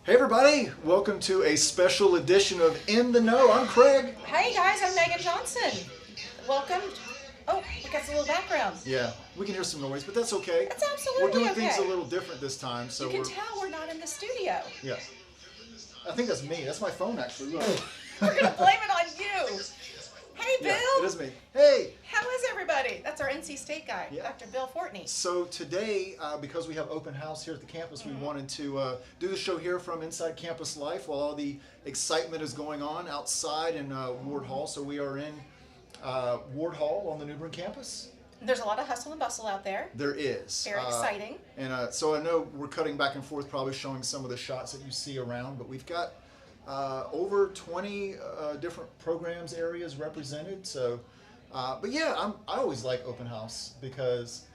Hey everybody, welcome to a special edition of In the Know. I'm Craig. Hey guys, I'm Megan Johnson. Welcome. Oh, we got a little background. Yeah, we can hear some noise, but that's okay. That's absolutely okay. We're doing okay. things a little different this time, so you can tell we're not in the studio. Yeah. I think that's me. That's my phone actually. Look. We're gonna blame it on you. Hey Bill. Yeah, it is me. Hey. How is everybody? That's our NC State guy, Yeah. Dr. Bill Fortney. So today, because we have open house here at the campus, we wanted to do the show here from inside campus life while all the excitement is going on outside in Ward Hall. So we are in Ward Hall on the New Bern campus. There's a lot of hustle and bustle out there. There is. Very exciting. And so I know we're cutting back and forth, probably showing some of the shots that you see around, but we've got over 20 different programs areas represented. So, but yeah, I always like open house because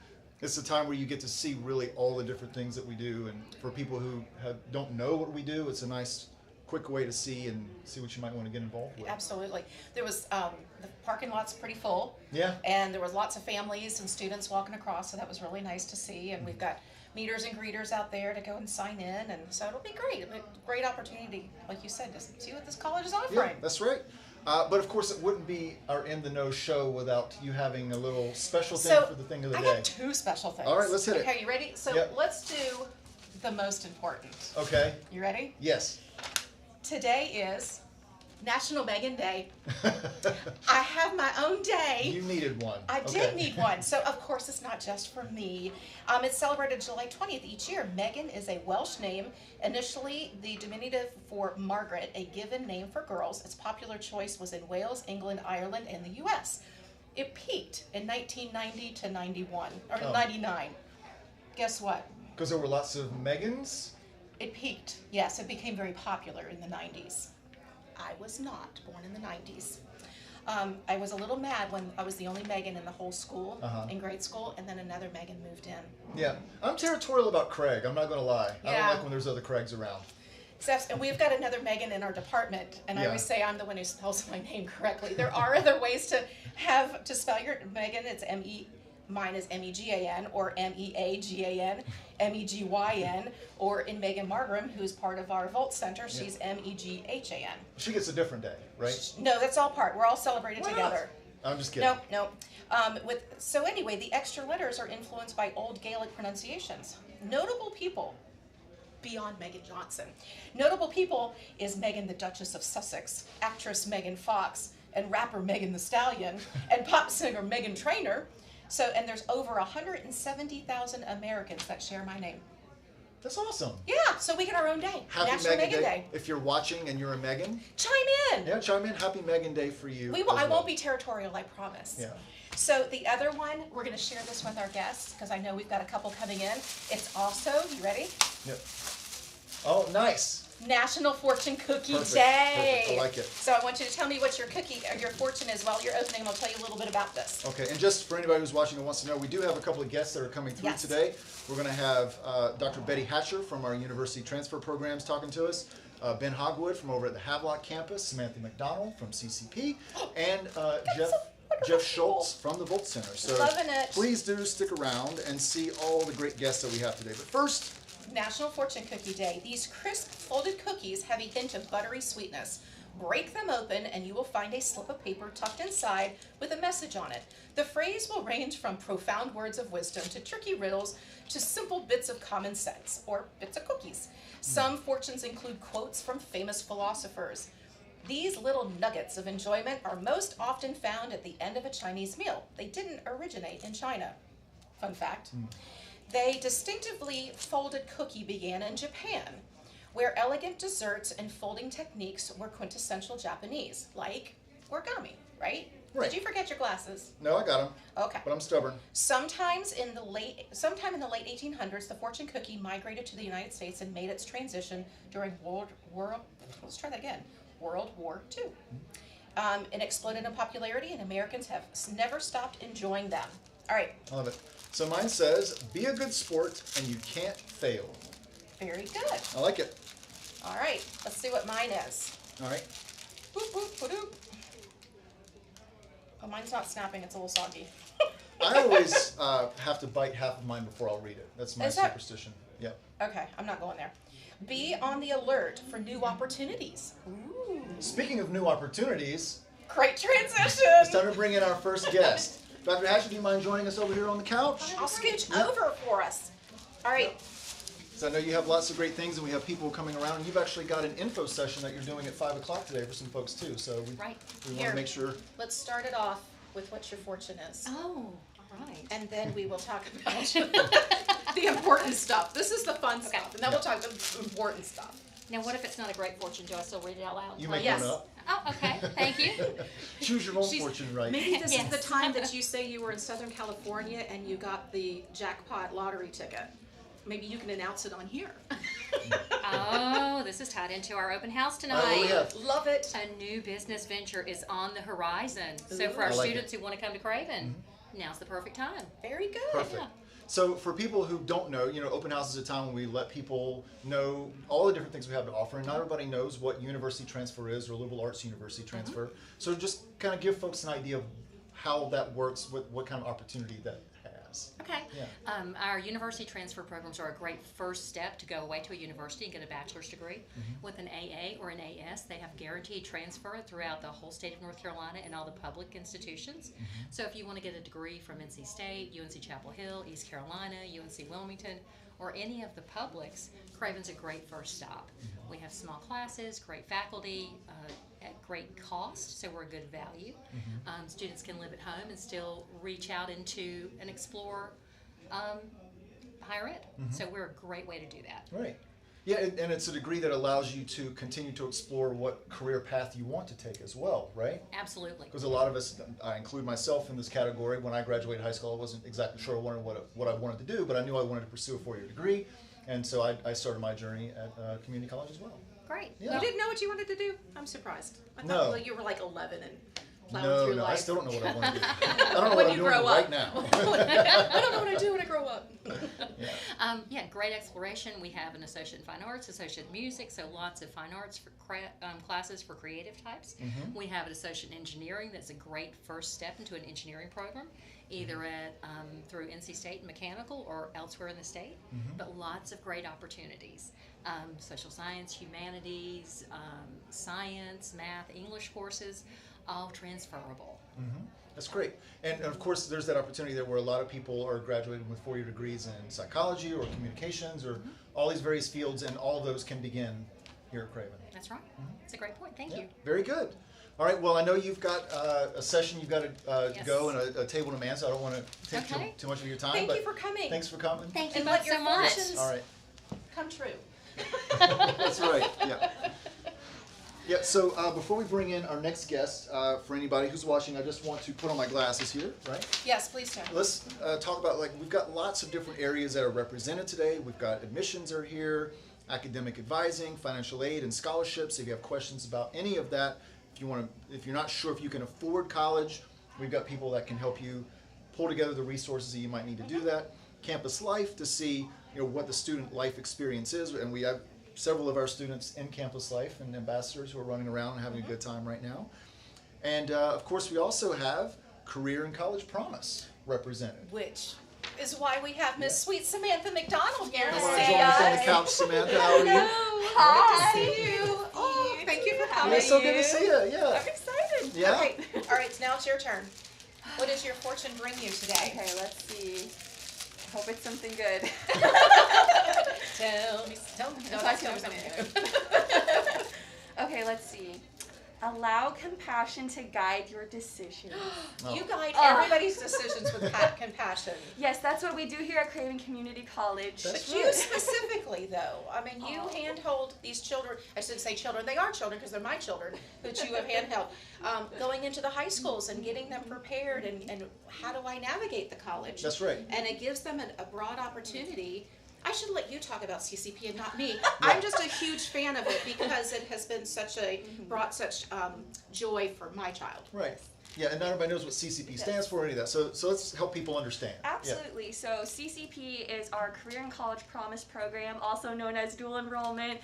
it's a time where you get to see really all the different things that we do. And for people who don't know what we do, it's a nice, quick way to see what you might want to get involved with. Absolutely. There was the parking lot's pretty full. Yeah. And there was lots of families and students walking across, so that was really nice to see. And we've got meeters and greeters out there to go and sign in, and so it'll be great. It'll be a great opportunity, like you said, to see what this college is offering. Yeah, that's right. But of course, it wouldn't be our In the Know show without you having a little special thing for the thing of the day. I got two special things. All right, let's hit it. Okay, you ready? So Yep. let's do the most important. Okay. You ready? Yes. Today is National Megan Day. I have my own day. You needed one. I did need one. So, of course, it's not just for me. It's celebrated July 20th each year. Megan is a Welsh name, initially the diminutive for Margaret, a given name for girls. Its popular choice was in Wales, England, Ireland, and the U.S. It peaked in 1990 to 91, or 99. Guess what? Because there were lots of Megans? It peaked. Yes, it became very popular in the 90s. I was not born in the 90s. I was a little mad when I was the only Megan in the whole school, in grade school, and then another Megan moved in. Yeah. I'm territorial about Craig. I'm not going to lie. I don't Yeah. like when there's other Craigs around. And we've got another Megan in our department, and I Yeah. always say I'm the one who spells my name correctly. There are other ways to spell your Megan. It's mine is M-E-G-A-N, or M-E-A-G-A-N, M-E-G-Y-N, or in Megan Margram, who's part of our Volt Center, she's M-E-G-H-A-N. She gets a different day, right? No, that's all part. We're all celebrated Why not? together. I'm just kidding. No. So anyway, the extra letters are influenced by Old Gaelic pronunciations. Notable people beyond Megan Johnson. Notable people is Megan the Duchess of Sussex, actress Megan Fox, and rapper Megan the Stallion, and pop singer Megan Trainor. So, and there's over 170,000 Americans that share my name. That's awesome. Yeah, so we get our own day. Happy National Megan Day. If you're watching and you're a Megan, chime in. yeah, chime in. Happy Megan Day for you. I won't be territorial, I promise. Yeah. So the other one, we're going to share this with our guests because I know we've got a couple coming in. It's also, you ready? Yep. Oh, nice. National Fortune Cookie Perfect. Day. Perfect. I like it. So I want you to tell me what your cookie or your fortune is while you're opening, and I'll tell you a little bit about this. Okay, and just for anybody who's watching and wants to know, we do have a couple of guests that are coming through Yes. today. We're going to have Dr. Betty Hatcher from our university transfer programs talking to us, Ben Hogwood from over at the Havelock campus, Samantha McDonald from CCP, and Jeff Schultz from the Volt Center. So Loving it. please do stick around and see all the great guests that we have today. But first, National Fortune Cookie Day. These crisp folded cookies have a hint of buttery sweetness. Break them open and you will find a slip of paper tucked inside with a message on it. The phrase will range from profound words of wisdom to tricky riddles to simple bits of common sense, or bits of cookies. Some fortunes include quotes from famous philosophers. These little nuggets of enjoyment are most often found at the end of a Chinese meal. They didn't originate in China. Fun fact. The distinctively folded cookie began in Japan, where elegant desserts and folding techniques were quintessential Japanese, like origami, right? Right. Did you forget your glasses? no, I got them, Okay. but I'm stubborn. Sometime in the late 1800s, the fortune cookie migrated to the United States and made its transition during World War II. It exploded in popularity, and Americans have never stopped enjoying them. All right. I love it. So mine says, be a good sport and you can't fail. Very good. I like it. All right. Let's see what mine is. All right. Boop, boop, ba-doop. Oh, mine's not snapping. It's a little soggy. I always have to bite half of mine before I'll read it. That's my Is that- superstition. Yep. Okay, I'm not going there. Be on the alert for new opportunities. Ooh. Speaking of new opportunities, Great transition. it's time to bring in our first guest. Dr. Hatchett, do you mind joining us over here on the couch? I'll scooch over for us. All right. So I know you have lots of great things, and we have people coming around. And you've actually got an info session that you're doing at 5 o'clock today for some folks too. So we want Here. to make sure. Let's start it off with what your fortune is. Oh, all right. And then we will talk about the important stuff. This is the fun stuff, and then we'll talk the important stuff. Now, what if it's not a great fortune? Do I still read it out loud? You make Yes. one up. Oh, okay. Thank you. Choose your own She's- fortune, right? Maybe this Yes. is the time that you say you were in Southern California and you got the jackpot lottery ticket. Maybe you can announce it on here. Oh, this is tied into our open house Oh, tonight. yeah. Love it. A new business venture is on the horizon. So for Ooh. our I like students who want to come to Craven, now's the perfect time. Very good. Perfect. Yeah. So for people who don't know, open house is a time when we let people know all the different things we have to offer, and not everybody knows what university transfer is or liberal arts university transfer. So just kind of give folks an idea of how that works, what kind of opportunity that has. Okay. Yeah. Our university transfer programs are a great first step to go away to a university and get a bachelor's degree. With an AA or an AS, they have guaranteed transfer throughout the whole state of North Carolina and all the public institutions. So if you want to get a degree from NC State, UNC Chapel Hill, East Carolina, UNC Wilmington, or any of the publics, Craven's a great first stop. We have small classes, great faculty, at great cost, so we're a good value. Students can live at home and still reach out into and explore higher ed. So we're a great way to do that. Right. Yeah, and it's a degree that allows you to continue to explore what career path you want to take as well, right? Absolutely. Because a lot of us, I include myself in this category, when I graduated high school, I wasn't exactly sure what I wanted to do, but I knew I wanted to pursue a four-year degree, and so I started my journey at community college as well. Great. Yeah. You didn't know what you wanted to do? I'm surprised. I No. thought you were like 11 and plowing through No, life. I still don't know what I want to do. I don't know When what I'm you doing grow right up. now. I don't know what I do when I grow up. Yeah. Great exploration. We have an associate in fine arts, associate in music, so lots of fine arts for classes for creative types. We have an associate in engineering. That's a great first step into an engineering program, either at through NC State Mechanical or elsewhere in the state. But lots of great opportunities. Social science, humanities, science, math, English courses, all transferable. That's great. And of course, there's that opportunity there where a lot of people are graduating with four-year degrees in psychology or communications or all these various fields, and all of those can begin here at Craven. That's right. It's a great point. Thank you. Very good. All right, well, I know you've got a session you've got to Yes. go and a table to man, so I don't want to take Okay. too much of your time. Thank but you for coming. Thanks for coming. Thank you And both let your so much. fortunes All right. come true. That's right, yeah. Yeah, so before we bring in our next guest, for anybody who's watching, I just want to put on my glasses here, right? Yes, please do. Let's talk about, we've got lots of different areas that are represented today. We've got admissions are here, academic advising, financial aid, and scholarships. If you have questions about any of that, if you're not sure if you can afford college, we've got people that can help you pull together the resources that you might need to do that. Campus life, to see what the student life experience is, and we have several of our students in campus life and ambassadors who are running around and having a good time right now. And of course, we also have Career and College Promise represented. Which is why we have Miss Sweet Samantha McDonald here to You want to see join us on the us. couch, Samantha? How are you? Hi. Good to see you. Oh, thank you for coming. It's so good to see you. Yeah. I'm excited. Yeah. Okay. All right. Now it's your turn. What does your fortune bring you today? Okay, let's see. Hope it's something good. Tell me. No, If I that's can not open something it. Okay, let's see. Allow compassion to guide your decisions. new. You guide Oh. everybody's decisions with compassion. Yes, that's what we do here at Craven Community College. That's But you right. specifically, though, I mean, you handhold these children, I shouldn't say children, they are children because they're my children, that you have handheld, going into the high schools and getting them prepared and how do I navigate the college? That's right. And it gives them a broad opportunity. I should let you talk about CCP and not me. I'm just a huge fan of it because it has been brought such joy for my child. Right. Yeah, and not everybody knows what CCP stands for or any of that. So let's help people understand. Absolutely. So CCP is our Career and College Promise program, also known as dual enrollment.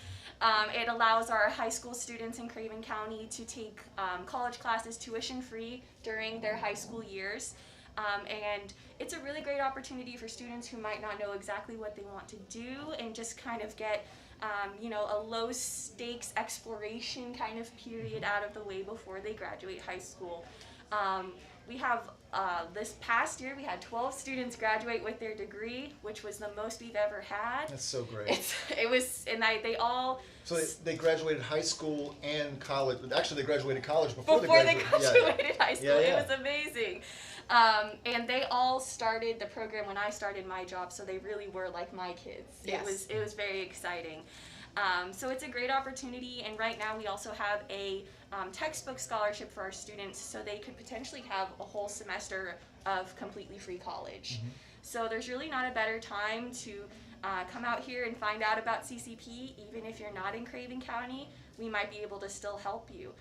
It allows our high school students in Craven County to take college classes tuition free during their high school years. And it's a really great opportunity for students who might not know exactly what they want to do and just kind of get a low stakes exploration kind of period out of the way before they graduate high school. We have this past year we had 12 students graduate with their degree, which was the most we've ever had. That's so great. They all. So they graduated high school and college. Actually, they graduated college before they graduated graduated high school. Yeah. It was amazing. And they all started the program when I started my job, so they really were like my kids. Yes. It was very exciting. So it's a great opportunity, and right now we also have a textbook scholarship for our students, so they could potentially have a whole semester of completely free college. Mm-hmm. So there's really not a better time to come out here and find out about CCP. Even if you're not in Craven County, we might be able to still help you.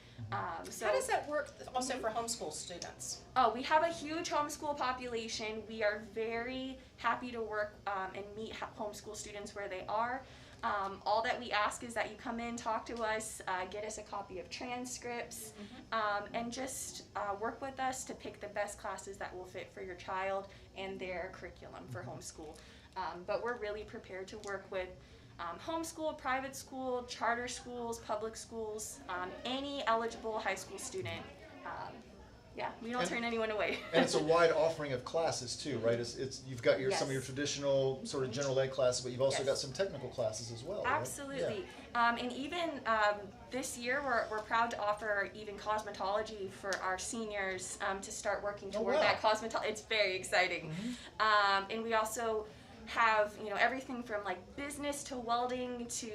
So How does that work also for homeschool students? Oh, we have a huge homeschool population. We are very happy to work and meet homeschool students where they are. All that we ask is that you come in, talk to us, get us a copy of transcripts, and just work with us to pick the best classes that will fit for your child and their curriculum for homeschool. But we're really prepared to work with homeschool, private school, charter schools, public schools, any eligible high school student. We don't turn anyone away. And it's a wide offering of classes too, right? It's you've got some of your traditional sort of general ed classes, but you've also got some technical classes as well. Absolutely. Right? And even this year, we're proud to offer even cosmetology for our seniors to start working toward that cosmetology. It's very exciting. And we also have everything from like business to welding to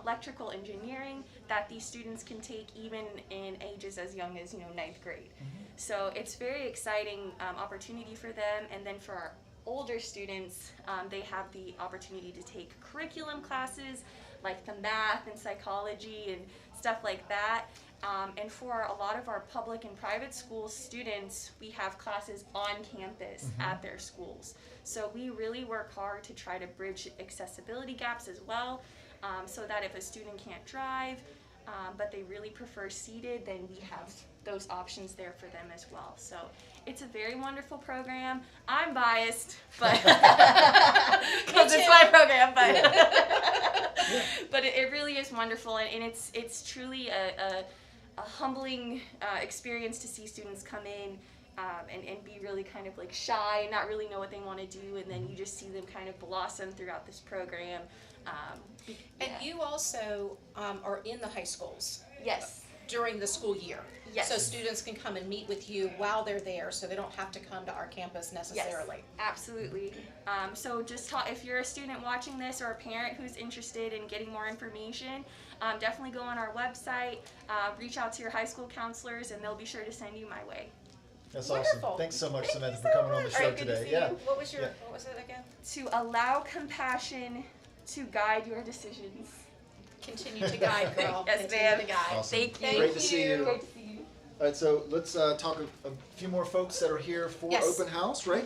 electrical engineering that these students can take even in ages as young as 9th grade. So it's very exciting opportunity for them. And then for our older students, they have the opportunity to take curriculum classes like the math and psychology and stuff like that. And for a lot of our public and private school students, we have classes on campus at their schools. So we really work hard to try to bridge accessibility gaps as well, so that if a student can't drive, but they really prefer seated, then we have those options there for them as well. So it's a very wonderful program. I'm biased, but because it's my program, but it really is wonderful, and it's truly a humbling experience to see students come in and be really kind of like shy and not really know what they want to do, and then you just see them kind of blossom throughout this program. And you also are in the high schools. Yes. During the school year. Yes. So students can come and meet with you while they're there, so they don't have to come to our campus necessarily. Yes, absolutely. So just if you're a student watching this or a parent who's interested in getting more information, definitely go on our website, reach out to your high school counselors, and they'll be sure to send you my way. That's Wonderful. awesome. Thanks so much, Thank Samantha, you for so coming on the much. show Alright, good to today. see you. What was it again? To allow compassion to guide your decisions. Continue to guide, girl. Yes, Continue ma'am. to guide. Awesome. Thank you. Great to see you. Great to see you. All right, so let's talk a few more folks that are here for Yes. open house, right?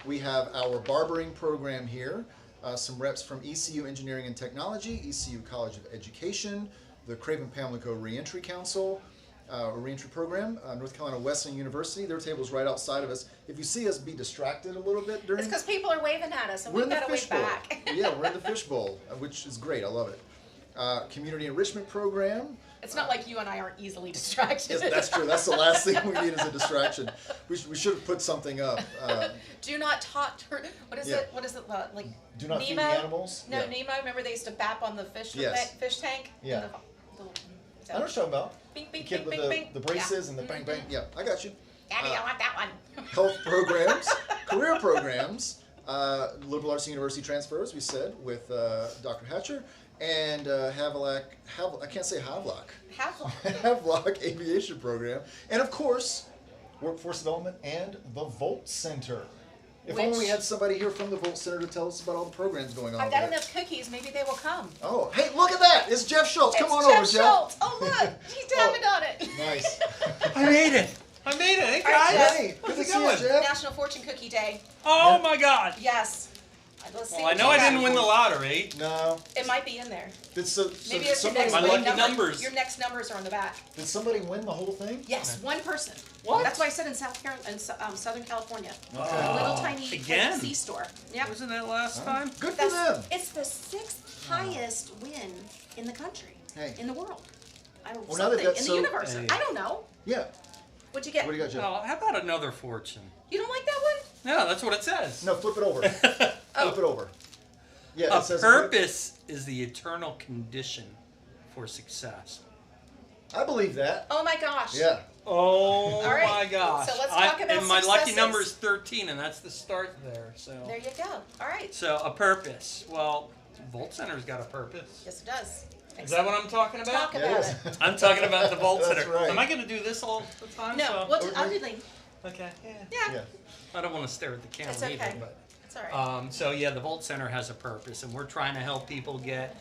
We have our barbering program here, some reps from ECU Engineering and Technology, ECU College of Education, the Craven Pamlico Reentry Council, Reentry Program, North Carolina Wesleyan University. Their table's right outside of us. If you see us be distracted a little bit during... It's because people are waving at us, and we're we've in the got to wave fishbowl. back. Yeah, we're in the fishbowl, which is great. I love it. Community Enrichment Program. It's not like you and I aren't easily distracted. Yes, that's true. That's the last thing we need is a distraction. We should have put something up. Do not talk to her. What is it? Like Do not feed Nemo? the animals? No, Yeah. Nemo. Remember they used to bap on the fish Yes. fish tank? Yeah. And I know what you're talking about. Bing, The bing, kid bing, with bing, bing. the braces and the bang bang. Yeah, I got you. Daddy, I want that one. Health programs, career programs, liberal arts university transfers, we said, with Dr. Hatcher, and I can't say Havelock. Havelock Aviation Program, and of course, Workforce Development and the Volt Center. If only we had somebody here from the Volt Center to tell us about all the programs going on. I've got over there. enough cookies. Maybe they will come. Oh, hey, look at that! It's Jeff Schultz. Come on Jeff over, Jeff. Schultz. Oh, look. He's tapping on it. Nice. I made it. Hey All right, guys. Jeff. Hey, good to How's it see you, going? Jeff. National Fortune Cookie Day. Oh my God. Yes. I let's see. Well, I what know you I got. didn't win the lottery. No. It might be in there. Did so Maybe it's your somebody next My winning lucky number. numbers. Your next numbers are on the back. did somebody win the whole thing? Yes, one person. What? That's why I said in Southern California. Okay. A little tiny Again? C-store. Yep. Wasn't that last time? Good for them. It's the 6th highest win in the country. Hey. In the world. I don't Well, now that something that's in so- the universe. Hey. I don't know. Yeah. What'd you get? What do you got, Jeff? Well, how about another fortune? You don't like that one? No, that's what it says. No, flip it over. Flip it over. Yeah, A it says purpose is the eternal condition for success. I believe that. Oh my gosh. Yeah. Oh All right, my gosh! so let's talk about and my lucky successes. number is 13, and that's the start there. So, There you go. All right. so a purpose. Well, Volt Center's got a purpose. Yes, it does. Is that what I'm talking about? Talk Yeah, about it it. is. I'm talking about the Volt That's Center. right. Am I going to do this all the time? No, So- I'll do Lee. Okay. Yeah. Yeah, Yeah. I don't want to stare at the camera It's okay. either, but. it's all right. So yeah, the Volt Center has a purpose, and we're trying to help people get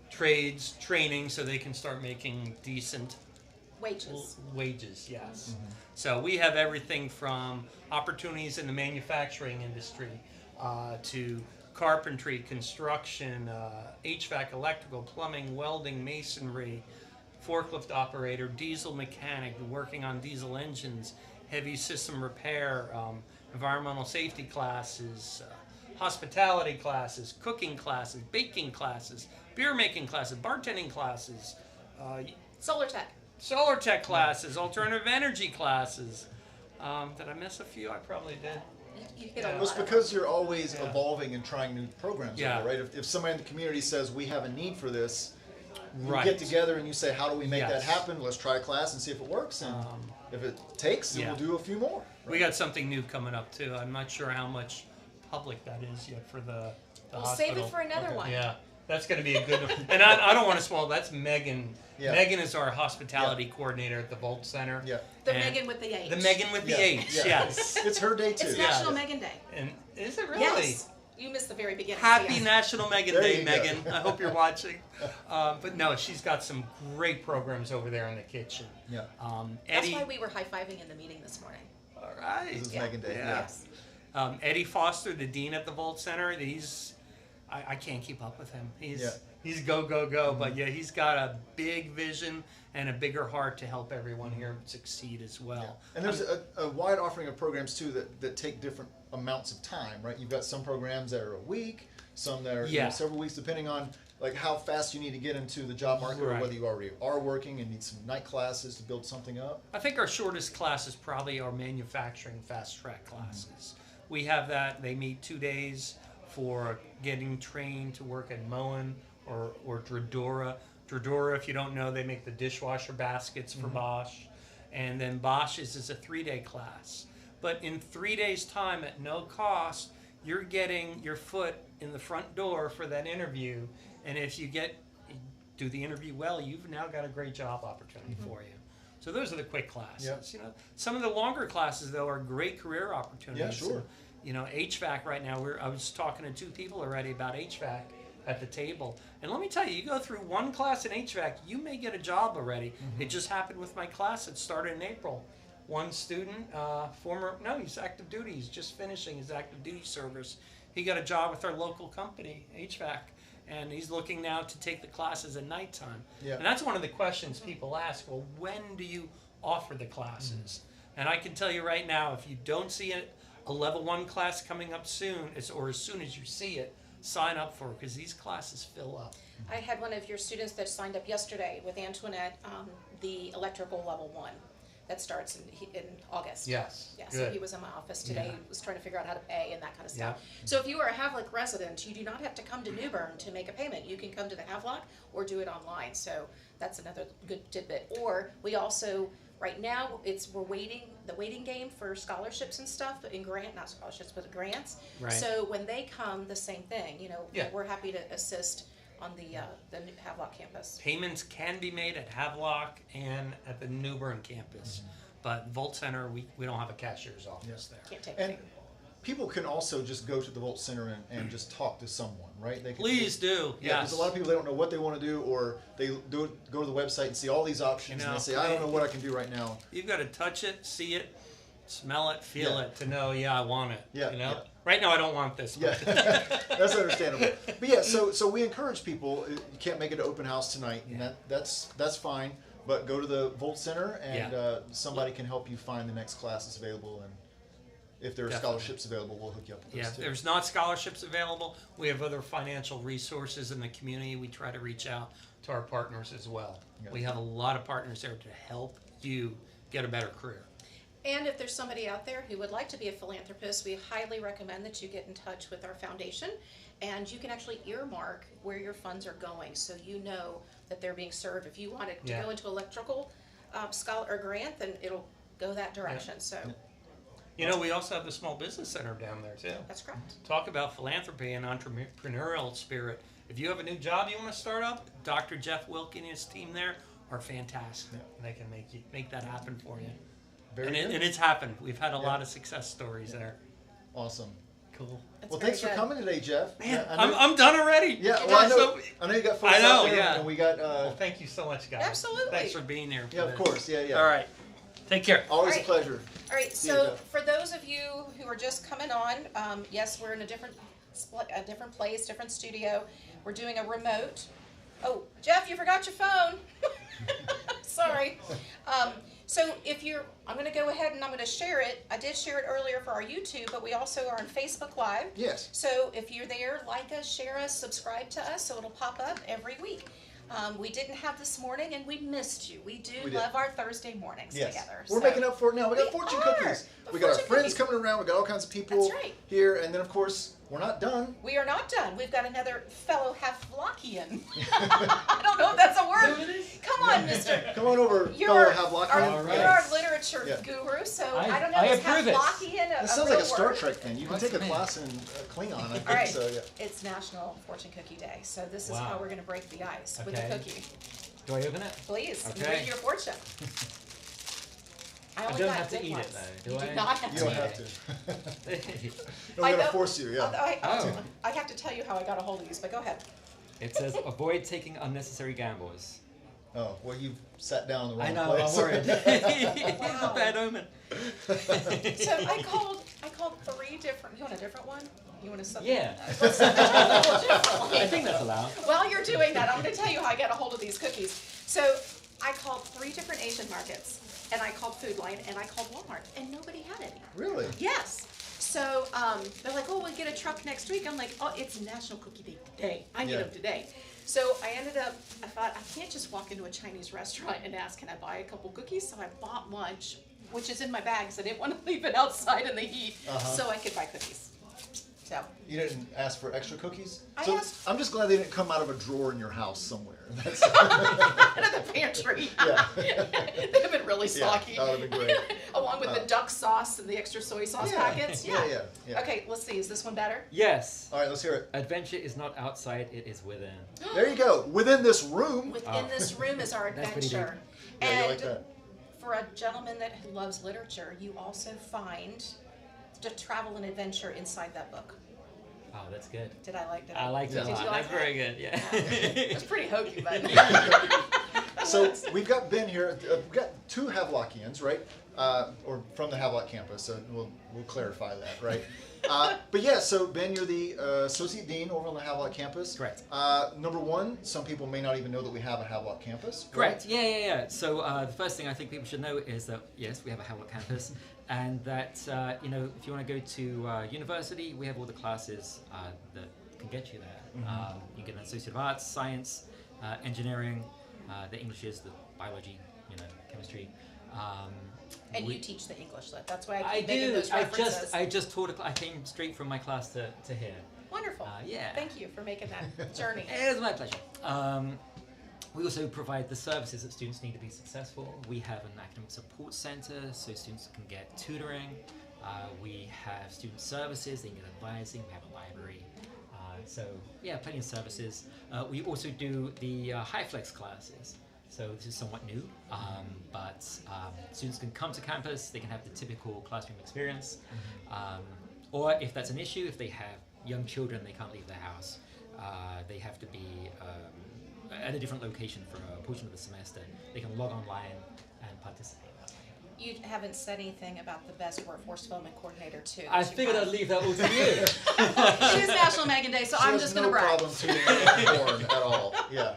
trades training so they can start making decent Wages. wages. Yes. So we have everything from opportunities in the manufacturing industry to carpentry, construction, HVAC, electrical, plumbing, welding, masonry, forklift operator, diesel mechanic, working on diesel engines, heavy system repair, environmental safety classes, hospitality classes, cooking classes, baking classes, beer making classes, bartending classes, Solar Tech. solar tech classes, alternative energy classes. Did I miss a few? I probably did. You hit Yeah. a Well, lot. it's of them. because you're always Yeah. evolving and trying new programs, Yeah. right? If somebody in the community says we have a need for this, you Right. get together and you say, how do we make that Yes. happen? Let's try a class and see if it works. And if it takes, then yeah. we'll do a few more. We got something new coming up too. I'm not sure how much public that is yet for the We'll hospital. save it for another Okay. one. Yeah, that's going to be a good one. And I don't want to spoil. That's Megan. Yeah. Megan is our hospitality coordinator at the Volt Center. Yeah. The And Megan with the H. The Megan with Yeah. the H. Yeah. Yes. It's her day too. It's Yeah. National Megan Day. And is it really? Yes. You missed the very beginning. Happy yes. National Megan There Day, you go. Megan. I hope you're watching. But no, she's got some great programs over there in the kitchen. Yeah. That's Eddie. why we were high-fiving in the meeting this morning. All right. This is Yeah. Megan Day. Yeah. Yeah. Yes. Eddie Foster, the dean at the Volt Center, I can't keep up with him. He's go, but yeah, he's got a big vision and a bigger heart to help everyone here succeed as well. And there's a wide offering of programs too that take different amounts of time, right? You've got some programs that are a week, some that are Yeah. several weeks, depending on like how fast you need to get into the job market or Right. whether you already are working and need some night classes to build something up. I think our shortest class is probably our manufacturing fast track classes. We have that. They meet 2 days for getting trained to work at Moen or Dradora. Dradora, if you don't know, they make the dishwasher baskets for Bosch. And then Bosch's is a 3-day class. But in 3 days' time at no cost, you're getting your foot in the front door for that interview. And if you do the interview well, you've now got a great job opportunity for you. So those are the quick classes. Yep. You know, some of the longer classes though are great career opportunities. Yeah, sure. And, you know, HVAC right now. I was talking to 2 people already about HVAC at the table, and let me tell you, you go through one class in HVAC, you may get a job already. It just happened with my class. It started in April. One student, he's active duty. He's just finishing his active duty service. He got a job with our local company, HVAC. And he's looking now to take the classes at nighttime. Yeah. And that's one of the questions people ask. Well, when do you offer the classes? And I can tell you right now, if you don't see a level 1 class coming up soon, or as soon as you see it, sign up for it because these classes fill up. I had one of your students that signed up yesterday with Antoinette, the electrical level 1. That starts in August. Yes. Yeah, so Good. he was in my office today, Yeah. was trying to figure out how to pay and that kind of stuff. Yeah. So if you are a Havelock resident, you do not have to come to New Bern to make a payment. You can come to the Havelock or do it online. So that's another good tidbit. Or we also, right now, we're waiting game for scholarships and stuff, but not scholarships, but grants. Right. So when they come, the same thing. You know, Yeah. we're happy to assist on the new Havelock campus. Payments can be made at Havelock and at the New Bern campus. But Volt Center, we don't have a cashier's office there. Can't take And it. people can also just go to the Volt Center and just talk to someone, right? They can, Please do. Yeah, Yes. because a lot of people, they don't know what they want to do, or they go to the website and see all these options, You know, and they say, I don't know what I can do right now. You've got to touch it, see it, smell it, feel Yeah. it to know, I want it. Yeah, You know? yeah. Right now, I don't want this. Yeah, that's understandable. But yeah, so we encourage people. You can't make it an open house tonight, and that's fine. But go to the Volt Center, and somebody can help you find the next classes available. And if there are scholarships available, we'll hook you up with those Yeah, too. if there's not scholarships available, we have other financial resources in the community. We try to reach out to our partners as well. Yeah. We have a lot of partners there to help you get a better career. And if there's somebody out there who would like to be a philanthropist, we highly recommend that you get in touch with our foundation, and you can actually earmark where your funds are going, so you know that they're being served. If you want it to go into electrical scholar or grant, then it'll go that direction. So You know, we also have the Small Business Center down there too. that's correct. Talk about philanthropy and entrepreneurial spirit. If you have a new job you want to start up, Dr. Jeff Wilkie and his team there are fantastic. They can make that happen for you. Very And good. it's happened. We've had a lot of success stories there. Awesome. Cool. That's Well, very thanks for good. coming today, Jeff. Man, I know- I'm done already. Yeah, well, So- I know you got folks I know, out there, yeah. and we got. Well, thank you so much, guys. Absolutely. Thanks for being here. Yeah, of course. Yeah. All right. Take care. Always All a right. pleasure. All right, See you, so Jeff. for those of you who are just coming on, yes, we're in a different place, different studio. We're doing a remote. Oh, Jeff, you forgot your phone. Sorry. So I'm going to go ahead and I'm going to share it. I did share it earlier for our YouTube, but we also are on Facebook Live. Yes. So if you're there, like us, share us, subscribe to us, so it'll pop up every week. We didn't have this morning, and we missed you. We We did. love our Thursday mornings Yes. together. We're so- making up for it now. We got We fortune are. cookies. We got our Fortune friends cookies. coming around. We got all kinds of people That's right. here, and then of course we're not done. We are not done. We've got another fellow Havlockian. I don't know if that's a word. Come on, mister. Come on over, You're fellow our, Havlockian. you're right. our literature Yeah. guru, so I- I don't know I if approve it. Havlockian That a sounds real like a Star word? Trek thing. You can What's take a the name? class in Klingon, I think. All right. So yeah. It's National Fortune Cookie Day, so this is Wow. how we're going to break the ice with Okay. a cookie. Do I open it? Please, Okay. read your fortune. I only don't got have to good eat it, ones. though, do You I? do not have You to don't eat have it. to. It No, I we're gonna know- force you. Yeah. Oh. I have to tell you how I got a hold of these, but go ahead. says avoid taking unnecessary gambles. Oh well, you've sat down in the wrong I know, place. I'm worried. It's Wow. a bad omen. So I called 3 different. You want a different one? You want to something? Yeah. Let's do a different one. I think that's allowed. While you're doing that, I'm going to tell you how I got a hold of these cookies. So I called 3 different Asian markets, and I called Food Line, and I called Walmart, and nobody had any. Really? Yes. So they're like, oh, we'll get a truck next week. I'm like, oh, it's National Cookie Day today. I need Yeah. them today. So I thought, I can't just walk into a Chinese restaurant and ask, can I buy a couple cookies? So I bought lunch, which is in my bag, because I didn't want to leave it outside in the heat, Uh-huh. so I could buy cookies. So You didn't ask for extra cookies? I So asked- I'm just glad they didn't come out of a drawer in your house somewhere. That's, out of the pantry. Yeah. They'd have been really yeah, soggy. that would have been great. Along with the duck sauce and the extra soy sauce Yeah, packets. yeah. Okay, let's see. Is this one better? Yes. All right, let's hear it. Adventure is not outside, it is within. There you go. Within this room. Within Oh. this room is our That's pretty adventure. Yeah, you And like that? for a gentleman that loves literature, you also find to travel and adventure inside that book. Oh, that's good. Did I like that? I liked it a Did lot. you like That's very good, It yeah. was pretty hokey, but So we've got Ben here. We've got 2 Havlockians, right? Or from the Havelock campus. So we'll clarify that, right? But yeah, so Ben, you're the associate dean over on the Havelock campus. Correct. Number 1, some people may not even know that we have a Havelock campus. Correct. Yeah. So the first thing I think people should know is that yes, we have a Havelock campus, and that if you want to go to university, we have all the classes that can get you there. Mm-hmm. You can get an Associate of Arts, Science, Engineering, the Englishes, the Biology, Chemistry. and we- you teach the English. That's why I I keep making do. those references. I just taught. I came straight from my class to here. Wonderful. Yeah. Thank you for making that journey. It was my pleasure. We also provide the services that students need to be successful. We have an academic support center so students can get tutoring. We have student services, they can get advising, we have a library. So yeah, plenty of services. We also do the HighFlex classes. So this is somewhat new, but students can come to campus, they can have the typical classroom experience. Or if that's an issue, if they have young children, they can't leave their house. They have to be at a different location for a portion of the semester. They can log online and participate. You haven't said anything about the best workforce development coordinator too. I figured I'd leave that all to you. It is National Megan Day, so I'm just going to brag. No problem tuning in porn at all. Yeah.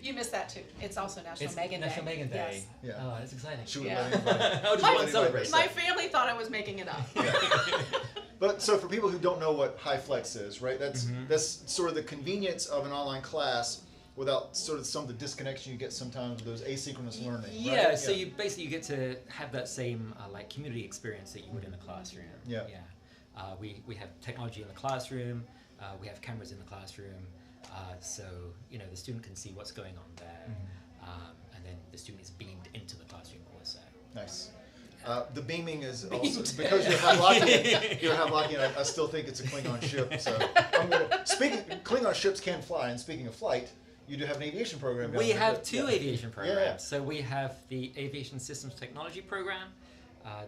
You missed that too. It's also National It's Megan Day. National Megan Day. Yes. Yeah. Oh, that's exciting. Should we Yeah. let anybody? How would you My- want to celebrate? My family thought I was making it up. But so for people who don't know what high flex is, right? That's Mm-hmm. that's sort of the convenience of an online class without sort of some of the disconnection you get sometimes with those asynchronous learning. Yeah, right? so you basically get to have that same like community experience that you would in a classroom. Yeah. We have technology in the classroom. We have cameras in the classroom. So the student can see what's going on there, and then the student is beamed into the classroom also. Nice. The beaming is also because you're Havlakian. You're Havlakian. I still think it's a Klingon ship. So Klingon ships can fly. And speaking of flight, you do have an aviation program. We down there, have but- two yeah. aviation programs. Yeah. So we have the Aviation Systems Technology program.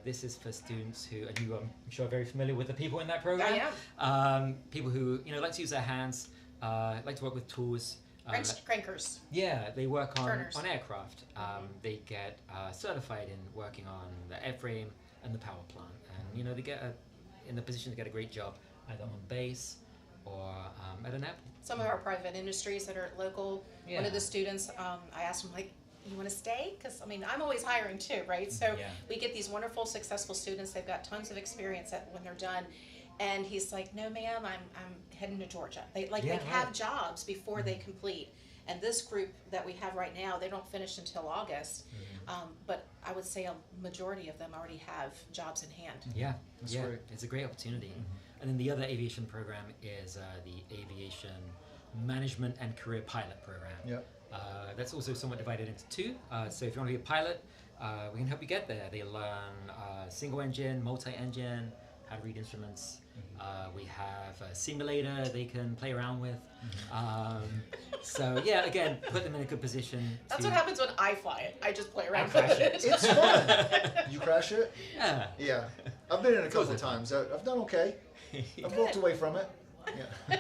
This is for students who, and you, I'm sure, are very familiar with the people in that program. I am. People who like to use their hands, like to work with tools. Crankers. Yeah, they work Turners. on aircraft. They get certified in working on the airframe and the power plant, and they get in the position to get a great job either on base or at an airport. Some of our private industries that are local. One Yeah. of the students, I asked him you want to stay? Because I'm always hiring too, right? So Yeah. we get these wonderful, successful students. They've got tons of experience when they're done. And he's like, no, ma'am, I'm heading to Georgia. They have right. jobs before they complete. And this group that we have right now, they don't finish until August. But I would say a majority of them already have jobs in hand. Yeah, That's yeah, great. it's a great opportunity. And then the other aviation program is the Aviation Management and Career Pilot program. Yep. That's also somewhat divided into two. So if you want to be a pilot, we can help you get there. They learn single engine, multi-engine, how to read instruments. We have a simulator they can play around with. So yeah, again, put them in a good position. That's to, what happens when I fly it. I just play around crash with it. it. It's fun. You crash it? Yeah. Yeah. I've been in a couple Goes of times. I've done okay. I've walked away from it. Yeah.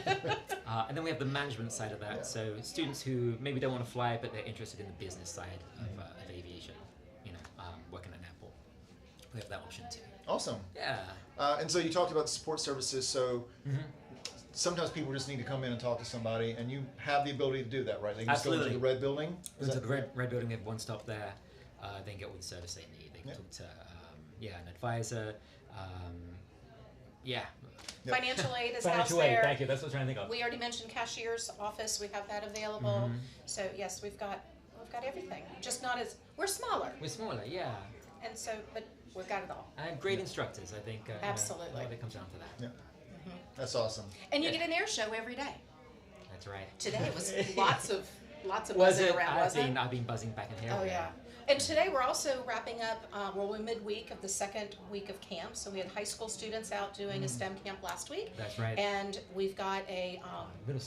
And then we have the management side of that. Yeah. So students who maybe don't want to fly, but they're interested in the business side of aviation, working at an airport. We have that option too. Awesome. Yeah. And so you talked about the support services. So sometimes people just need to come in and talk to somebody, and you have the ability to do that, right? They can just go into Absolutely. the red building. Is Go to that the red building, we have one stop there. They can get all the service they need. They can Yeah. talk to an advisor. Yep. Financial aid is housed Financial aid, there. thank you. That's what I was trying to think of. We already mentioned cashier's office. We have that available. So yes, we've got everything. Just not as we're smaller, We're smaller, yeah. and so but we've got it all. And great instructors, I think. Absolutely. A lot of it comes down to that. Yeah. That's awesome. And you get an air show every day. That's right. Today was lots of Was buzzing it? around, wasn't it? I've been buzzing back in here. Oh yeah. And today we're also wrapping up, we're midweek of the second week of camp. So we had high school students out doing a STEM camp last week. That's right. And we've got a Middle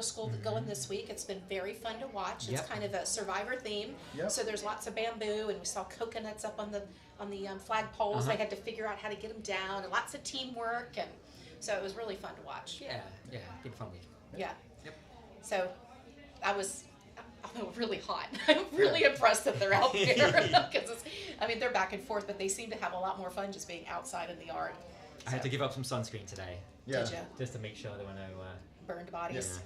school. going this week. It's been very fun to watch. It's Yep. kind of a survivor theme. Yep. So there's lots of bamboo, and we saw coconuts up on the flag poles. They had to figure out how to get them down, and lots of teamwork, and so it was really fun to watch. Yeah, big fun week. Yeah. Yep. So I'm really hot. I'm really impressed that they're out there because they're back and forth, but they seem to have a lot more fun just being outside in the yard. I had to give up some sunscreen today, Yeah. Did you? just to make sure there were no. Burned bodies.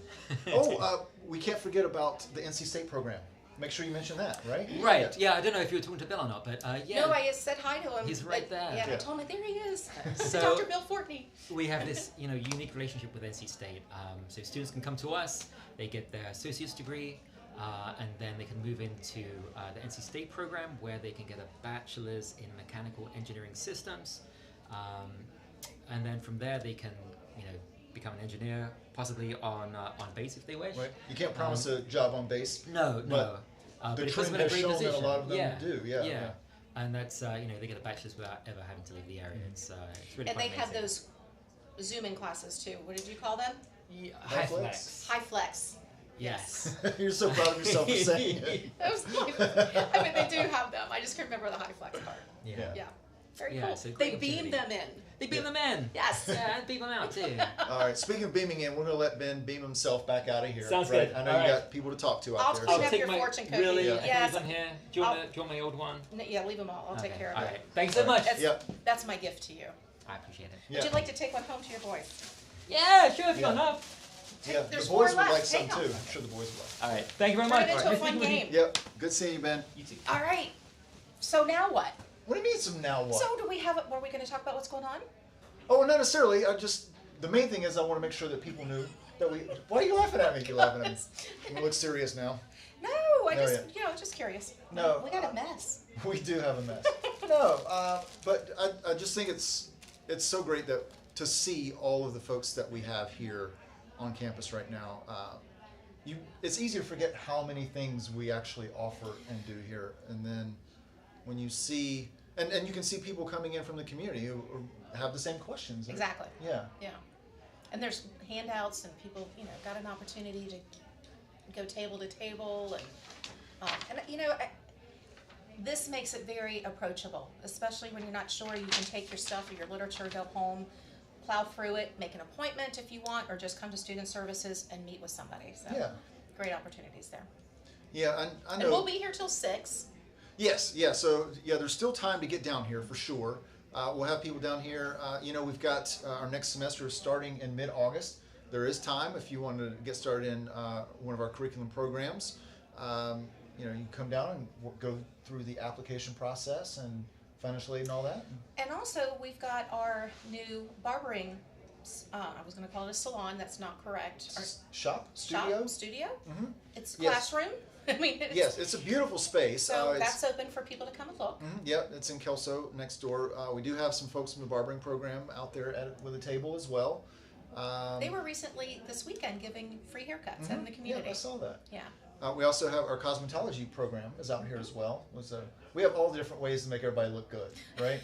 We can't forget about the NC State program. Make sure you mention that, right? Right. Yeah, I don't know if you were talking to Bill or not, but yeah. No, I said hi to him. He's right but, there. Yeah, I Yeah. told him there he is. So- Dr. Bill Fortney. We have this, unique relationship with NC State. So students can come to us, they get their associate's degree, and then they can move into the NC State program where they can get a bachelor's in mechanical engineering systems, and then from there they can, become an engineer, possibly on base if they wish. Right. You can't promise a job on base. No, no. But the it puts them trend in has a great shown that a position. lot of them yeah. do. Yeah. And that's they get a bachelor's without ever having to leave the area. It's really And quite they have amazing. those Zoom-in classes too. What did you call them? High Flex. flex. High flex. Yes. You're so proud of yourself for saying it. That was they do have them. I just couldn't remember the high flex part. Yeah. Yeah. Yeah. Very Yeah, cool. so They great beam them opportunity. in. They beam them in. Yes. Yeah, and beam them out too. All right. Speaking of beaming in, we're going to let Ben beam himself back out of here. Sounds right? good. I know All you right. got people to talk to out I'll there. clean so- up your fortune cookie. Really? Yeah. I can Yes. leave them here. Do you want my old one? Yeah, leave them all. I'll take Okay. care of All it. right. Thanks so much. That's, Yep. that's my gift to you. I appreciate it. Yeah. Would you like to take one home to your boys? Yeah, sure. If you Yeah. got enough. Yeah, the There's boys four would left. like some Take too. 'em. I'm sure the boys would like. All right. Thank you very Turn much. it into All a right, fun nice meeting game. Yep. Good seeing you, Ben. You too. All right. So now what? What do you mean some now what? So do we have? Were we going to talk about what's going on? Oh, not necessarily. The main thing is I want to make sure that people knew that we. Why are you laughing at me? You're laughing at me. You look serious now. No, I No, just yeah. just curious. No, We got a mess. We do have a mess. No, but I just think it's so great that to see all of the folks that we have here on campus right now. It's easy to forget how many things we actually offer and do here, and then when you see and you can see people coming in from the community who have the same questions. Exactly. Yeah. Yeah. And there's handouts, and people, got an opportunity to go table to table, and this makes it very approachable, especially when you're not sure. You can take your stuff or your literature, go home, plow through it, make an appointment if you want, or just come to student services and meet with somebody. So Yeah. great opportunities there. Yeah, I know. And we'll be here till 6. Yes, yeah. So yeah, there's still time to get down here for sure. We'll have people down here. We've got our next semester is starting in mid-August. There is time if you want to get started in one of our curriculum programs. You can come down and go through the application process and financial aid and all that. And also, we've got our new barbering. I was going to call it a salon. That's not correct. Our Shop studio. studio. Mhm. It's Yes. classroom. I mean, Yes, it's a beautiful space. So It's- that's open for people to come and look. Yep, it's in Kelso next door. We do have some folks from the barbering program out there with a table as well. They were recently this weekend giving free haircuts in the community. Yeah, I saw that. Yeah. We also have our cosmetology program is out here as well. We have all the different ways to make everybody look good, right?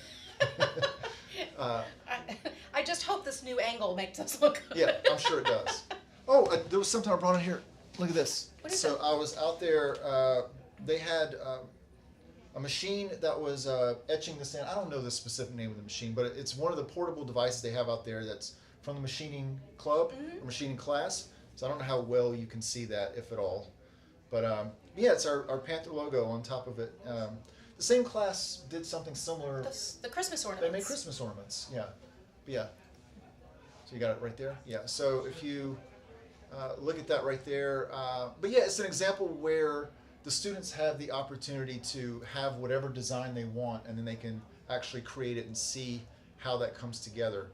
I just hope this new angle makes us look good. Yeah, I'm sure it does. Oh, there was something I brought in here. Look at this. What is So it? I was out there. They had a machine that was etching the sand. I don't know the specific name of the machine, but it's one of the portable devices they have out there that's from the machining club, or machining class. So I don't know how well you can see that, if at all. But yeah, it's our Panther logo on top of it. The same class did something similar. The Christmas They ornaments. made Christmas ornaments, yeah. Yeah. So you got it right there? Yeah. So if you look at that right there. But yeah, it's an example where the students have the opportunity to have whatever design they want, and then they can actually create it and see how that comes together.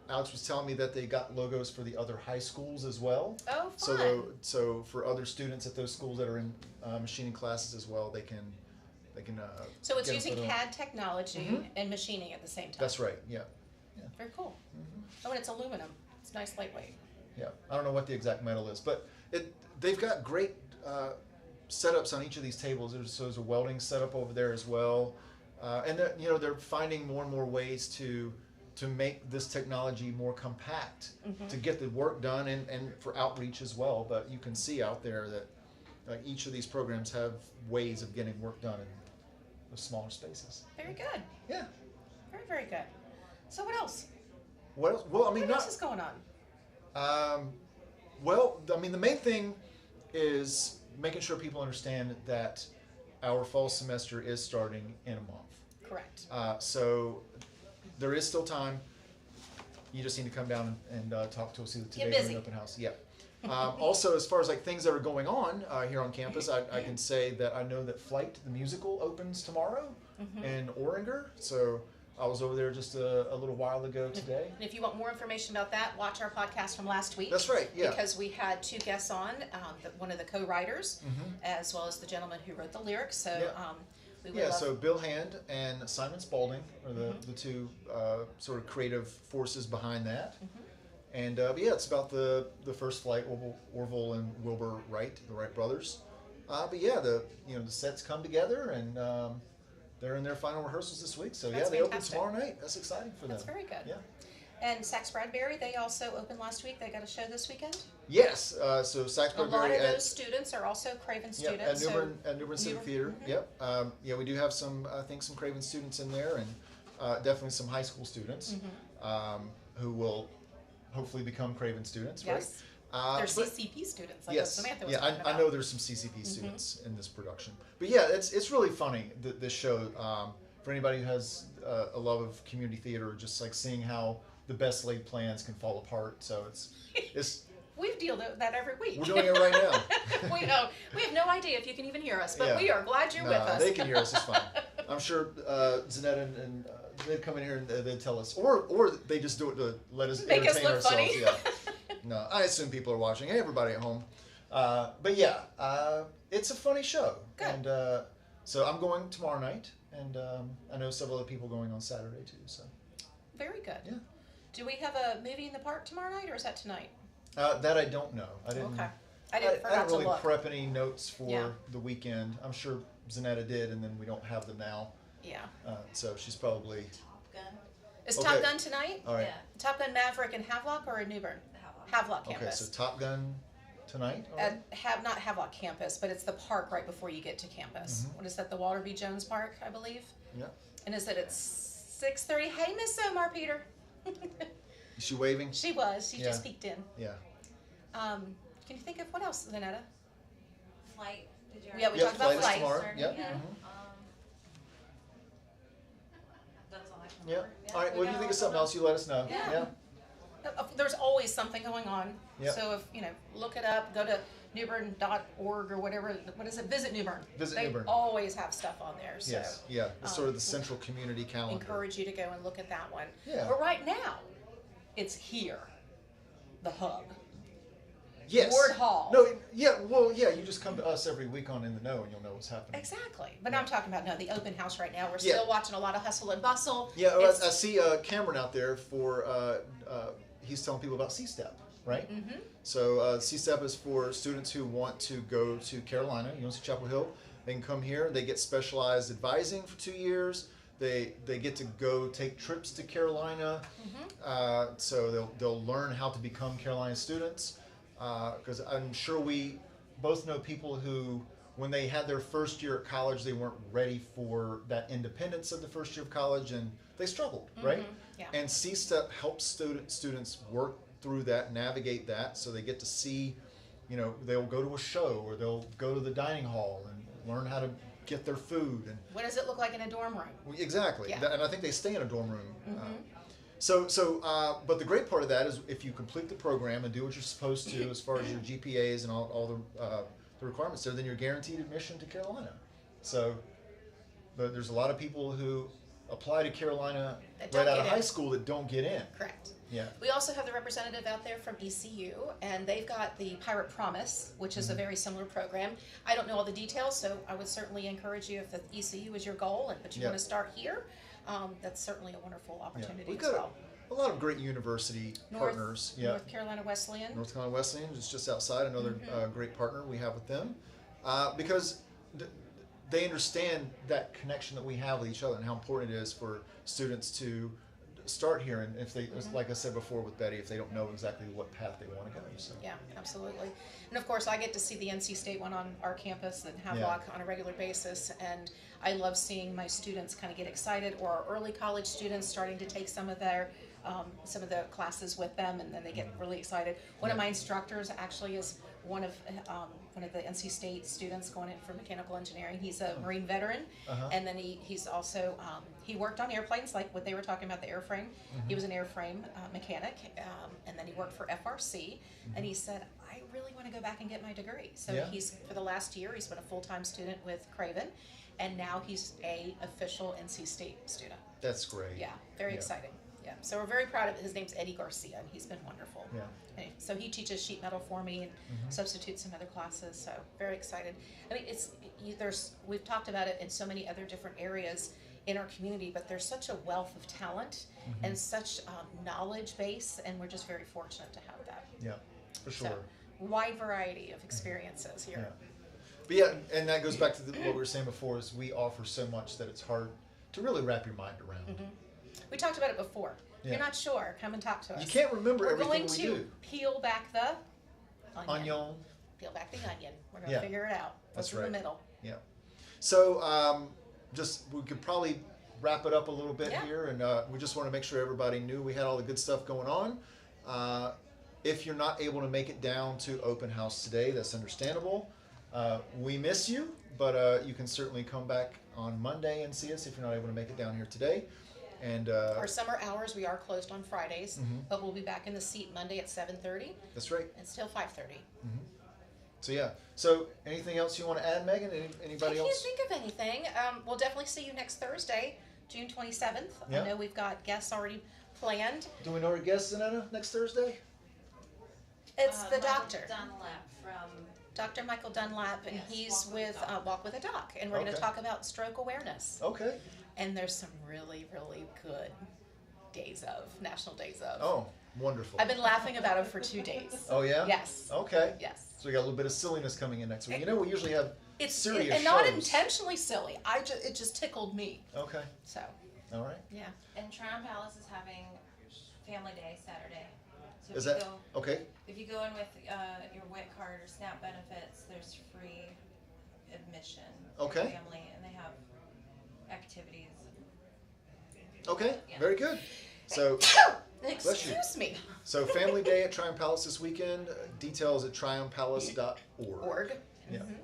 Alex was telling me that they got logos for the other high schools as well. Oh, fun. So for other students at those schools that are in machining classes as well, they can. So it's get using them put on. CAD technology and machining at the same time. That's right. Yeah. Very cool. Oh, and it's aluminum. It's nice, lightweight. Yeah, I don't know what the exact metal is, but they've got great setups on each of these tables. There's a welding setup over there as well, and they're finding more and more ways to make this technology more compact to get the work done and for outreach as well. But you can see out there that each of these programs have ways of getting work done in those smaller spaces. Very good. Yeah. Very, very good. So what else? What else? Well, I mean, What else is going on? The main thing is making sure people understand that our fall semester is starting in a month. Correct. So there is still time. You just need to come down and talk to us either today Get or in busy. the open house. Yeah. Also, as far as things that are going on here on campus, I can say that I know that Flight, the musical, opens tomorrow in Oringer. So I was over there just a little while ago today. And if you want more information about that, watch our podcast from last week. That's right, yeah. Because we had 2 guests on, one of the co-writers, as well as the gentleman who wrote the lyrics. So Yeah. we would Yeah, love. so Bill Hand and Simon Spalding are the two sort of creative forces behind that. And but yeah, it's about the first flight, Orville and Wilbur Wright, the Wright brothers. But yeah, the sets come together and they're in their final rehearsals this week. So That's yeah, they open fantastic. tomorrow night. That's exciting for them. That's very good. Yeah. And Saks Bradbury, they also opened last week. They got a show this weekend. Yes, so Saks A lot Bradbury of at, those students are also Craven yep, students. at New Bern Civic Theater. Yep. Yeah, we do have some, I think, some Craven students in there, and definitely some high school students who will hopefully become Craven students, Yes. right? They're But- CCP students, like yes, Samantha was yeah, talking about. I know there's some CCP students in this production, but yeah, it's really funny this show. For anybody who has a love of community theater, just like seeing how the best laid plans can fall apart. So it's We deal with that every week. we're doing it right now. We know. We have no idea if you can even hear us, but Yeah. we are glad you're with us. They can hear us. It's fine. I'm sure Zanetta and they'd come in here and they'd tell us, or they just do it to let us Make us entertain look ourselves. funny. Yeah. No, I assume people are watching. Hey, everybody at home. But yeah, it's a funny show. Good. And so I'm going tomorrow night, and I know several other people going on Saturday too. So Very good. yeah, Do we have a movie in the park tomorrow night, or is that tonight? that I don't know. I didn't. Okay. I I didn't forgot didn't to really look. prep any notes for Yeah. the weekend. I'm sure Zanetta did, and then we don't have them now. Yeah. So she's probably Top Gun. Is Okay. Top Gun tonight? all right. Yeah. Top Gun Maverick in Havelock or in New Bern? Havelock Okay, campus. so Top Gun tonight. all right? Not Havelock campus, but it's the park right before you get to campus. What is that? The Walter B. Jones Park, I believe. Yeah. And is it at 6:30? Hey, Miss Omar Peter. Is she waving? She was. She Yeah. just peeked in. Yeah. Can you think of what else, Zanetta? Flight. Did you Yeah, we already- talked about Flight is Flight. tomorrow. Started, Yep. yeah. Mhm. That's all I can Yeah. remember. All right. we Well, if you got think all of something the- else, you let us know. Yeah. There's always something going on. Yep. So if look it up. Go to newbern.org or whatever. What is it? Visit New Bern. Visit they New Bern. always have stuff on there. So Yes. Yeah. It's sort of the central community calendar. encourage you to go and look at that one. Yeah. But right now, it's here, the hub. Yes. Ward Hall. No. Yeah. Well. Yeah. You just come to us every week on In the Know, and you'll know what's happening. Exactly. But I'm talking about the open house right now. We're Yeah. still watching a lot of hustle and bustle. Yeah. Oh, It's- I see Cameron out there for. He's telling people about C-Step, right? Mhm. So C-Step is for students who want to go to Carolina, UNC Chapel Hill. They can come here. They get specialized advising for 2 years. They get to go take trips to Carolina. So they'll learn how to become Carolina students. Because I'm sure we both know people who, when they had their first year at college, they weren't ready for that independence of the first year of college, and they struggled, right? Yeah. And C-Step helps students work through that, navigate that, so they get to see, they'll go to a show or they'll go to the dining hall and learn how to get their food. And What does it look like in a dorm room? exactly, Yeah. And I think they stay in a dorm room. But the great part of that is if you complete the program and do what you're supposed to as far as your GPAs and all the requirements there, then you're guaranteed admission to Carolina. So, but there's a lot of people who apply to Carolina That don't right out get of in. high school that don't get in. Correct. Yeah. We also have the representative out there from ECU, and they've got the Pirate Promise, which is a very similar program. I don't know all the details, so I would certainly encourage you if the ECU is your goal, but you Yeah. want to start here. That's certainly a wonderful Yeah. opportunity We've as got well. a lot of great university partners. Yeah. North Carolina Wesleyan. North Carolina Wesleyan is just outside, another great partner we have with them, because they understand that connection that we have with each other and how important it is for students to start here. And if they, like I said before with Betty, if they don't know exactly what path they want to go. So. Yeah, absolutely. And of course, I get to see the NC State one on our campus and Havelock on a regular basis, and I love seeing my students kind of get excited, or our early college students starting to take some of the classes with them, and then they get really excited. One of my instructors actually is one of the NC State students going in for mechanical engineering. He's a Marine veteran, and then he's also he worked on airplanes, like what they were talking about, the airframe. He was an airframe mechanic, and then he worked for FRC, and he said, I really want to go back and get my degree. So Yeah. for the last year, he's been a full-time student with Craven, and now he's a official NC State student. That's great. Yeah, very exciting. Yeah, so we're very proud of it. His name's Eddie Garcia, and he's been wonderful. Yeah. And so he teaches sheet metal for me and substitutes some other classes. So very excited. I mean, we've talked about it in so many other different areas in our community, but there's such a wealth of talent and such knowledge base, and we're just very fortunate to have that. Yeah, for sure. So wide variety of experiences here. Yeah. But yeah, and that goes back to what we were saying before, is we offer so much that it's hard to really wrap your mind around. We talked about it before. If Yeah. you're not sure, come and talk to us. You can't remember We're everything going we to do. peel back the Onion. Peel back the onion. We're going to Yeah. figure it out. That's What's in right. the middle? Yeah. So just we could probably wrap it up a little bit Yeah. here, and we just want to make sure everybody knew we had all the good stuff going on. If you're not able to make it down to open house today, that's understandable. We miss you, but you can certainly come back on Monday and see us if you're not able to make it down here today. And Our summer hours, we are closed on Fridays, Mhm. but we'll be back in the seat Monday at 7:30 that's right. and still 5:30. So yeah. So anything else you want to add, Megan? Anybody I can't else? think of anything. We'll definitely see you next Thursday, June 27th. Yeah. I know we've got guests already planned. Do we know our guest, Zanetta, next Thursday? It's the Michael doctor, Dunlap from Dr. Michael Dunlap, and Yes, he's Walk with with a Doc. Walk with a Doc, and we're going Okay. to talk about stroke awareness. Okay. And there's some really, really good national days of. Oh, wonderful. I've been laughing about them for 2 days. Oh yeah. Yes. Okay. Yes. So we got a little bit of silliness coming in next week. You know, we usually have It's serious and not shows. intentionally silly. It just tickled me. Okay. So All right. yeah. and Tryon Palace is having Family Day Saturday. So if Is you that go, okay? if you go in with your WIC card or SNAP benefits, there's free admission for Okay. your family, and they have activities. Okay. Yeah. Very good. So, Bless you. Excuse me. so Family Day at Tryon Palace this weekend. Details at tryonpalace.org. Org. Yeah. Mhm.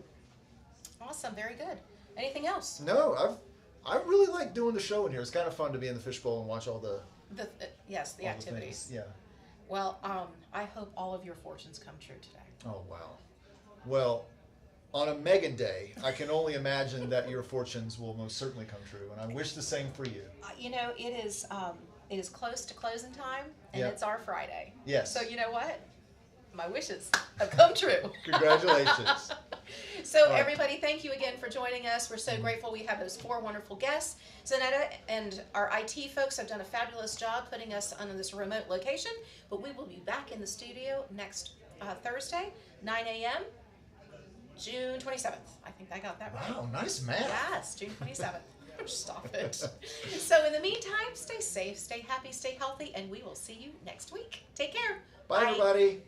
Awesome. Very good. Anything else? No, I really like doing the show in here. It's kind of fun to be in the fishbowl and watch all the Yes, the all activities. things. Yeah. Well, I hope all of your fortunes come true today. Oh wow. Well, on a Megan Day, I can only imagine that your fortunes will most certainly come true, and I wish the same for you. You know, it is close to closing time, and Yeah. it's our Friday. Yes. So you know what? My wishes have come true. Congratulations. So All right. everybody, thank you again for joining us. We're so grateful we have those 4 wonderful guests. Zanetta and our IT folks have done a fabulous job putting us on this remote location, but we will be back in the studio next Thursday, 9 a.m., June 27th. I think I got that right. Wow, nice math. Yes, June 27th. Stop it. So in the meantime, stay safe, stay happy, stay healthy, and we will see you next week. Take care. Bye, everybody.